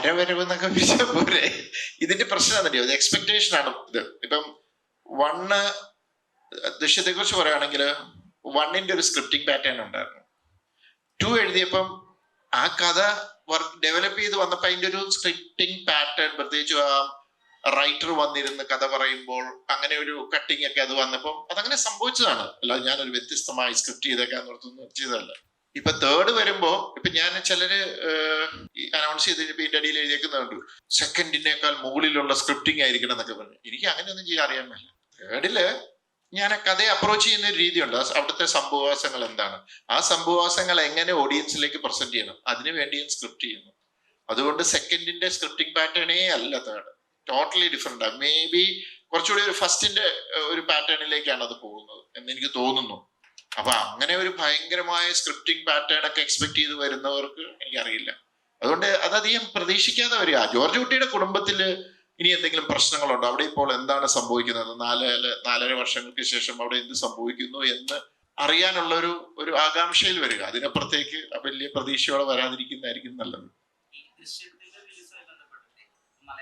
അരവരവ് എന്നൊക്കെ വിളിച്ച പോലെ ഇതിന്റെ പ്രശ്നം എന്നറിയോ, ഇത് എക്സ്പെക്ടേഷൻ ആണ്. ഇത് ഇപ്പം ദൃശ്യത്തെ കുറിച്ച് പറയുകയാണെങ്കിൽ 1 ഒരു സ്ക്രിപ്റ്റിംഗ് പാറ്റേൺ ഉണ്ടായിരുന്നു. 2 എഴുതിയപ്പം ആ കഥ ഡെവലപ്പ് ചെയ്ത് വന്നപ്പോൾ അതിന്റെ ഒരു സ്ക്രിപ്റ്റിംഗ് പാറ്റേൺ, പ്രത്യേകിച്ച് ആ റൈറ്റർ വന്നിരുന്ന് കഥ പറയുമ്പോൾ അങ്ങനെ ഒരു കട്ടിങ് ഒക്കെ അത് വന്നപ്പോൾ അതങ്ങനെ സംഭവിച്ചതാണ്. അല്ലാതെ ഞാനൊരു വ്യത്യസ്തമായി സ്ക്രിപ്റ്റ് ചെയ്തേക്കാൻ ഓർത്തൊന്നും ചെയ്തതല്ല. ഇപ്പൊ 3rd വരുമ്പോ ഇപ്പൊ ഞാൻ ചിലര് അനൗൺസ് ചെയ്ത് ഇതിന്റെ അടിയിൽ എഴുതിയേക്കുന്നുണ്ട് സെക്കൻഡിനേക്കാൾ മുകളിലുള്ള സ്ക്രിപ്റ്റിംഗ് ആയിരിക്കണം എന്നൊക്കെ പറഞ്ഞു. എനിക്ക് അങ്ങനെയൊന്നും ചെയ്യാൻ അറിയാൻ പറ്റില്ല. 3rd ഞാൻ ആ കഥയെ അപ്രോച്ച് ചെയ്യുന്ന ഒരു രീതിയുണ്ട്. അവിടുത്തെ സംഭവവാസങ്ങൾ എന്താണ്, ആ സംഭവവാസങ്ങൾ എങ്ങനെ ഓഡിയൻസിലേക്ക് പ്രസന്റ് ചെയ്യണം, അതിനു വേണ്ടി ഞാൻ സ്ക്രിപ്റ്റ് ചെയ്യുന്നു. അതുകൊണ്ട് സെക്കൻഡിന്റെ സ്ക്രിപ്റ്റിംഗ് പാറ്റേണേ അല്ല 3rd, ടോട്ടലി ഡിഫറെന്റ് ആണ്. മേ ബി കുറച്ചുകൂടി ഒരു ഫസ്റ്റിന്റെ ഒരു പാറ്റേണിലേക്കാണ് അത് പോകുന്നത് എന്ന് എനിക്ക് തോന്നുന്നു. അപ്പൊ അങ്ങനെ ഒരു ഭയങ്കരമായ സ്ക്രിപ്റ്റിംഗ് പാറ്റേൺ ഒക്കെ എക്സ്പെക്ട് ചെയ്ത് വരുന്നവർക്ക് എനിക്കറിയില്ല. അതുകൊണ്ട് അതധികം പ്രതീക്ഷിക്കാതെ വരിക. ജോർജ് കുട്ടിയുടെ കുടുംബത്തില് ഇനി എന്തെങ്കിലും പ്രശ്നങ്ങളുണ്ടോ, അവിടെ ഇപ്പോൾ എന്താണ് സംഭവിക്കുന്നത്, 4.5 വർഷങ്ങൾക്ക് ശേഷം അവിടെ എന്ത് സംഭവിക്കുന്നു എന്ന് അറിയാനുള്ള ഒരു ആകാംക്ഷയിൽ വരിക. അതിനപ്പുറത്തേക്ക് വലിയ പ്രതീക്ഷയോടെ വരാതിരിക്കുന്നതായിരിക്കും നല്ലത്.